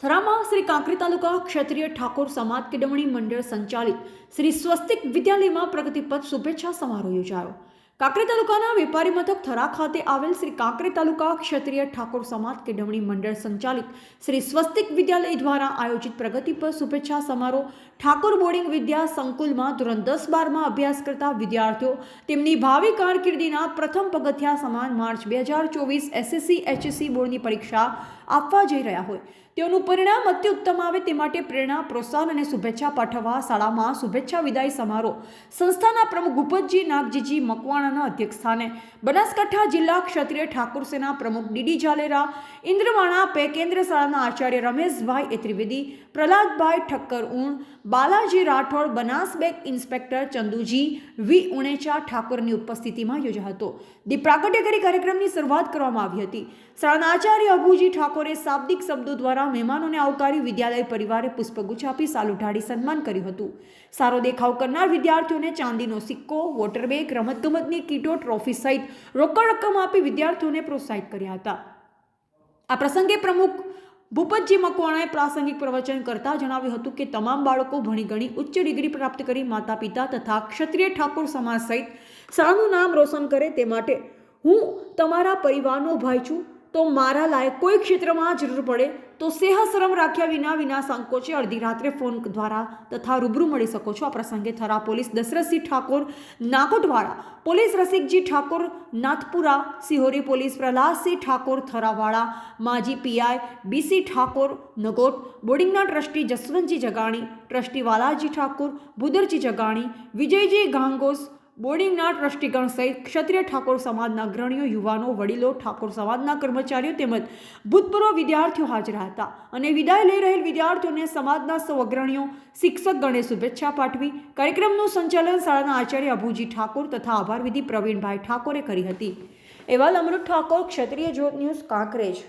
થરામાં શ્રી કાંકરી તાલુકા ક્ષત્રિય ઠાકોર સમાજ કેળવણી મંડળ સંચાલિત શ્રી સ્વસ્તિક વિદ્યાલયમાં પ્રગતિપથ શુભેચ્છા સમારોહ યોજાયો। કાંકરી તાલુકાના વેપારી મથક થરા ખાતે આવેલ શ્રી કાંકરી તાલુકા ક્ષત્રિય ઠાકોર સમાજ કેળવણી મંડળ સંચાલિત શ્રી સ્વસ્તિક વિદ્યાલય દ્વારા આયોજિત પ્રગતિપથ શુભેચ્છા સમારોહ ઠાકોર બોર્ડિંગ વિદ્યા સંકુલમાં ધોરણ 10-12માં અભ્યાસ કરતા વિદ્યાર્થીઓ તેમની ભાવિ કારકિર્દીના પ્રથમ પગથિયા સમાન માર્ચ 2024 એસએસસી એચએસસી બોર્ડની પરીક્ષા આપવા જઈ રહ્યા હોય તેઓનું પરિણામ અતિ ઉત્તમ આવે તે માટે પ્રેરણા પ્રોત્સાહન અને શુભેચ્છા પાઠવવા શાળામાં શુભેચ્છા વિદાય સમારોહ સંસ્થાના પ્રમુખ ભૂપતજી નાગજીજી મકવાણાના અધ્યક્ષસ્થાને બનાસકાંઠા જિલ્લા ક્ષત્રિય ઠાકોર સેના પ્રમુખ ડીડી ઝાલેરા, ઇન્દ્રવાણા પે કેન્દ્ર શાળાના આચાર્ય રમેશભાઈ એ ત્રિવેદી, પ્રહલાદભાઈ ઠક્કર ઉણ, બાલાજી રાઠોડ, બનાસ બેંક ઇન્સ્પેક્ટર ચંદુજી વી ઉણેચા ઠાકોરની ઉપસ્થિતિમાં યોજાયો હતો। દીપ પ્રાગટ્ય કરી કાર્યક્રમની શરૂઆત કરવામાં આવી હતી। શાળાના આચાર્ય અભુજી ઠાકોરે શાબ્દિક શબ્દો દ્વારા મહેમાનોને આવકારી વિદ્યાલય પરિવારે પુષ્પગુચ્છ આપી સાલ ઉઠાડી સન્માન કર્યું હતું। સારો દેખાવ કરનાર વિદ્યાર્થીઓને ચાંદીનો સિક્કો, વોટર બેગ, રમતગમતની કીટો, ટ્રોફી સહિત રોકડ રકમ આપી વિદ્યાર્થીઓને પ્રોત્સાહિત કર્યા હતા। આ પ્રસંગે પ્રમુખ ભૂપતજી મકવાણાએ પ્રાસંગિક પ્રવચન કરતા જણાવ્યું હતું કે તમામ બાળકો ભણી ગણી ઉચ્ચ ડિગ્રી પ્રાપ્ત કરી માતા પિતા તથા ક્ષત્રિય ઠાકોર સમાજ સહિત શાળાનું નામ રોશન કરે તે માટે હું તમારા પરિવારનો ભાઈ છું, તો મારા લાયક કોઈ ક્ષેત્રમાં જરૂર પડે તો સેહશરમ રાખ્યા વિના સંકોચે અડધી રાત્રે ફોન દ્વારા તથા રૂબરૂ મળી શકો છો। આ પ્રસંગે Thara police Dashrathsinh Thakor Nakotwada, police Rasikji Thakor Nathpura, Sihori police Prahladsinh Thakor Tharawada, માજી પીઆઈ બીસી ઠાકોર નગોટ, બોર્ડિંગના ટ્રસ્ટી જસવંતજી જગાણી, ટ્રસ્ટી વાલાજી ઠાકોર, ભુદરજી જગાણી, વિજયજી ગાંગોસ, બોર્ડિંગના ટ્રસ્ટીગણ સહિત ક્ષત્રિય ઠાકોર સમાજના અગ્રણીઓ, યુવાનો, વડીલો, ઠાકોર સમાજના કર્મચારીઓ તેમજ ભૂતપૂર્વ વિદ્યાર્થીઓ હાજર હતા અને વિદાય લઈ રહેલ વિદ્યાર્થીઓને સમાજના સૌ અગ્રણીઓ, શિક્ષકગણે શુભેચ્છા પાઠવી। કાર્યક્રમનું સંચાલન શાળાના આચાર્ય અભુજી ઠાકોર તથા આભાર વિધિ પ્રવીણભાઈ ઠાકોરે કરી હતી। એવા અમૃત ઠાકોર, ક્ષત્રિય જ્યોત ન્યૂઝ, કાંકરેજ।